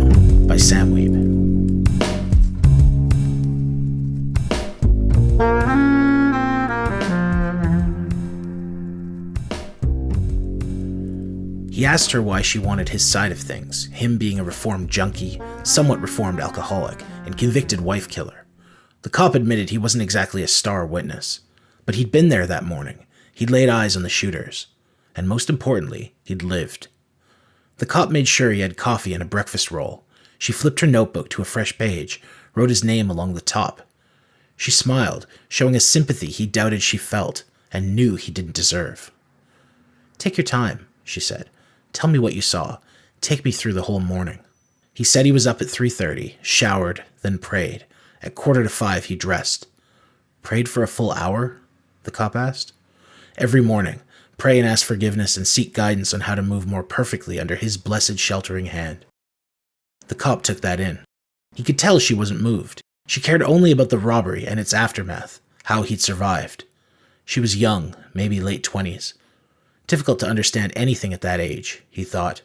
Alone by Sam Wiebe. He asked her why she wanted his side of things, him being a reformed junkie, somewhat reformed alcoholic, and convicted wife killer. The cop admitted he wasn't exactly a star witness, but he'd been there that morning. He'd laid eyes on the shooters. And most importantly, he'd lived. The cop made sure he had coffee and a breakfast roll. She flipped her notebook to a fresh page, wrote his name along the top. She smiled, showing a sympathy he doubted she felt, and knew he didn't deserve. "Take your time," she said. "Tell me what you saw. Take me through the whole morning." He said he was up at 3:30, showered, then prayed. At 4:45 he dressed. "Prayed for a full hour?" the cop asked. "Every morning. Pray and ask forgiveness and seek guidance on how to move more perfectly under his blessed sheltering hand." The cop took that in. He could tell she wasn't moved. She cared only about the robbery and its aftermath, how he'd survived. She was young, maybe late 20s. Difficult to understand anything at that age, he thought.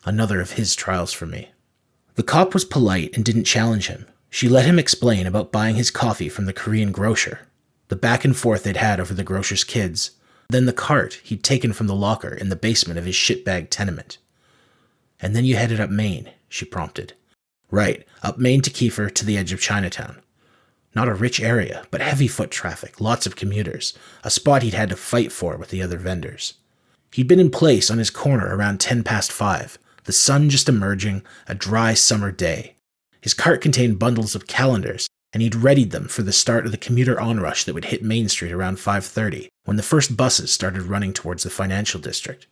Another of his trials for me. The cop was polite and didn't challenge him. She let him explain about buying his coffee from the Korean grocer, the back and forth they'd had over the grocer's kids, then the cart he'd taken from the locker in the basement of his shitbag tenement. "And then you headed up Main," she prompted. "Right, up Main to Kiefer to the edge of Chinatown. Not a rich area, but heavy foot traffic, lots of commuters, a spot he'd had to fight for with the other vendors. He'd been in place on his corner around 5:10, the sun just emerging, a dry summer day. His cart contained bundles of calendars, and he'd readied them for the start of the commuter onrush that would hit Main Street around 5:30, when the first buses started running towards the financial district.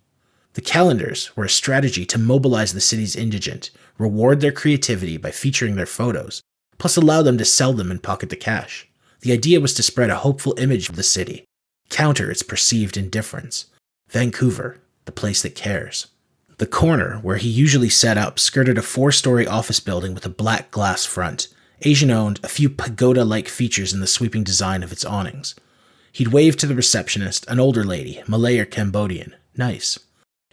The calendars were a strategy to mobilize the city's indigent, reward their creativity by featuring their photos, plus allow them to sell them and pocket the cash. The idea was to spread a hopeful image of the city, counter its perceived indifference. Vancouver, the place that cares. The corner, where he usually set up, skirted a 4-story office building with a black glass front. Asian-owned, a few pagoda-like features in the sweeping design of its awnings. He'd waved to the receptionist, an older lady, Malay or Cambodian. Nice.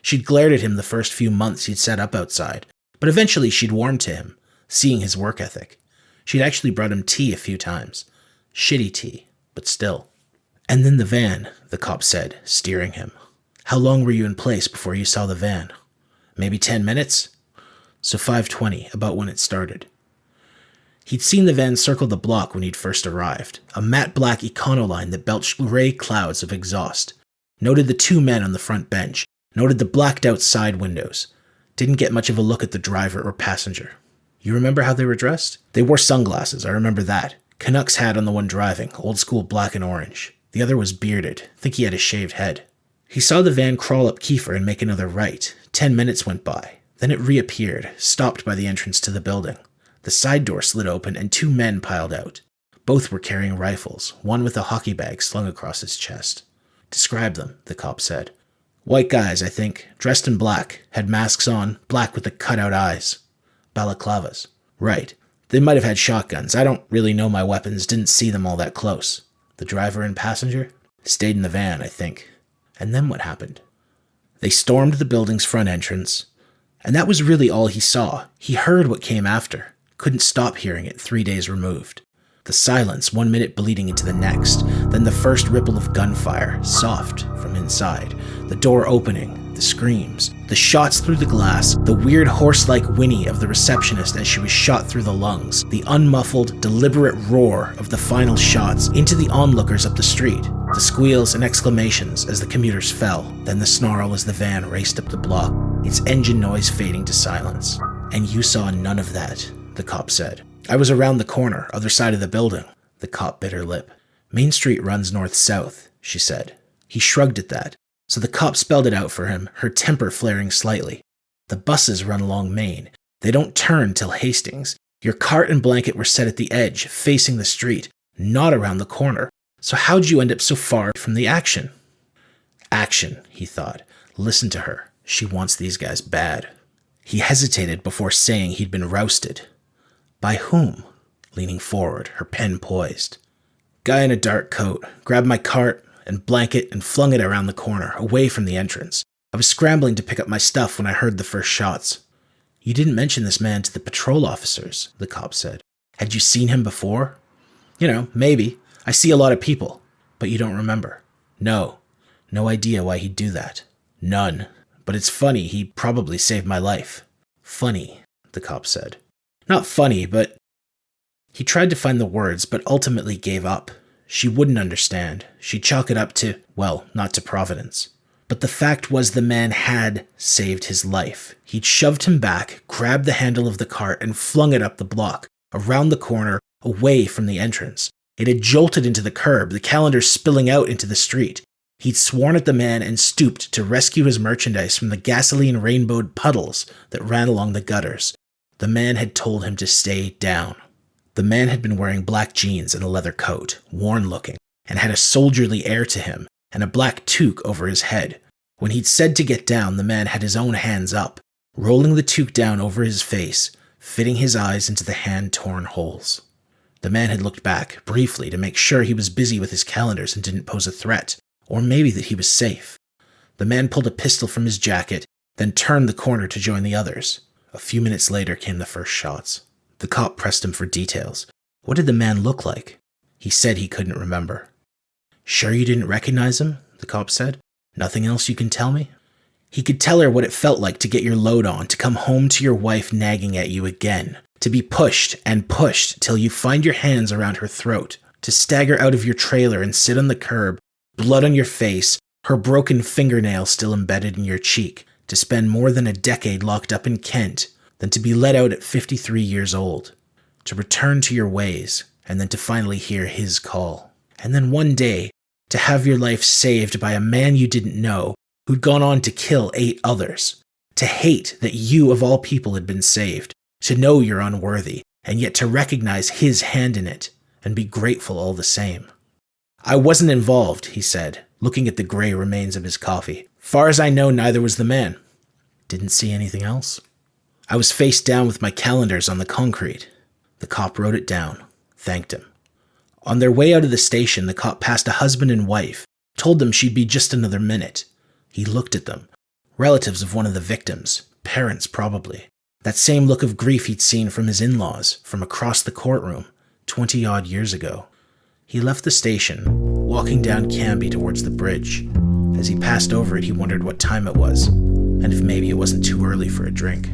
She'd glared at him the first few months he'd set up outside, but eventually she'd warmed to him, seeing his work ethic. She'd actually brought him tea a few times. Shitty tea, but still. "And then the van," the cop said, steering him. "How long were you in place before you saw the van?" "Maybe 10 minutes? So 5:20, about when it started." He'd seen the van circle the block when he'd first arrived, a matte black Econoline that belched gray clouds of exhaust. Noted the 2 men on the front bench, noted the blacked-out side windows. Didn't get much of a look at the driver or passenger. "You remember how they were dressed?" "They wore sunglasses, I remember that. Canucks hat on the one driving, old school black and orange. The other was bearded. Think he had a shaved head." He saw the van crawl up Kiefer and make another right. 10 minutes went by. Then it reappeared, stopped by the entrance to the building. The side door slid open and 2 men piled out. Both were carrying rifles, one with a hockey bag slung across his chest. "Describe them," the cop said. "White guys, I think, dressed in black, had masks on, black with the cutout eyes. Balaclavas." "Right. They might have had shotguns. I don't really know my weapons, didn't see them all that close." "The driver and passenger?" "Stayed in the van, I think." "And then what happened?" "They stormed the building's front entrance, and that was really all he saw. He heard what came after. Couldn't stop hearing it 3 days removed. The silence, 1 minute bleeding into the next, then the first ripple of gunfire, soft from inside, the door opening, the screams, the shots through the glass, the weird horse-like whinny of the receptionist as she was shot through the lungs, the unmuffled, deliberate roar of the final shots into the onlookers up the street, the squeals and exclamations as the commuters fell, then the snarl as the van raced up the block, its engine noise fading to silence. "And you saw none of that," the cop said. "I was around the corner, other side of the building." The cop bit her lip. "Main Street runs north-south," she said. He shrugged at that, so the cop spelled it out for him, her temper flaring slightly. "The buses run along Main. They don't turn till Hastings. Your cart and blanket were set at the edge, facing the street, not around the corner. So how'd you end up so far from the action?" Action, he thought. Listen to her. She wants these guys bad. He hesitated before saying he'd been rousted. "By whom?" Leaning forward, her pen poised. "Guy in a dark coat. Grabbed my cart and blanket and flung it around the corner, away from the entrance. I was scrambling to pick up my stuff when I heard the first shots." You didn't mention this man to the patrol officers, the cop said. Had you seen him before? Maybe. I see a lot of people. But you don't remember? No. No idea why he'd do that. None. But it's funny, he probably saved my life. Funny, the cop said. Not funny, but... He tried to find the words, but ultimately gave up. She wouldn't understand. She'd chalk it up to, well, not to Providence. But the fact was the man had saved his life. He'd shoved him back, grabbed the handle of the cart, and flung it up the block, around the corner, away from the entrance. It had jolted into the curb, the calendar spilling out into the street. He'd sworn at the man and stooped to rescue his merchandise from the gasoline rainbowed puddles that ran along the gutters. The man had told him to stay down. The man had been wearing black jeans and a leather coat, worn-looking, and had a soldierly air to him, and a black toque over his head. When he'd said to get down, the man had his own hands up, rolling the toque down over his face, fitting his eyes into the hand-torn holes. The man had looked back, briefly, to make sure he was busy with his calendars and didn't pose a threat, or maybe that he was safe. The man pulled a pistol from his jacket, then turned the corner to join the others. A few minutes later came the first shots. The cop pressed him for details. What did the man look like? He said he couldn't remember. Sure you didn't recognize him? The cop said. Nothing else you can tell me? He could tell her what it felt like to get your load on, to come home to your wife nagging at you again, to be pushed and pushed till you find your hands around her throat, to stagger out of your trailer and sit on the curb, blood on your face, her broken fingernail still embedded in your cheek, to spend more than a decade locked up in Kent, then to be let out at 53 years old, to return to your ways, and then to finally hear his call. And then one day, to have your life saved by a man you didn't know, who'd gone on to kill 8 others, to hate that you of all people had been saved, to know you're unworthy, and yet to recognize his hand in it, and be grateful all the same. I wasn't involved, he said, looking at the gray remains of his coffee. Far as I know, neither was the man. Didn't see anything else? I was face down with my calendars on the concrete. The cop wrote it down, thanked him. On their way out of the station, the cop passed a husband and wife, told them she'd be just another minute. He looked at them. Relatives of one of the victims, parents probably. That same look of grief he'd seen from his in-laws, from across the courtroom, 20-odd years ago. He left the station, walking down Canby towards the bridge. As he passed over it, he wondered what time it was, and if maybe it wasn't too early for a drink.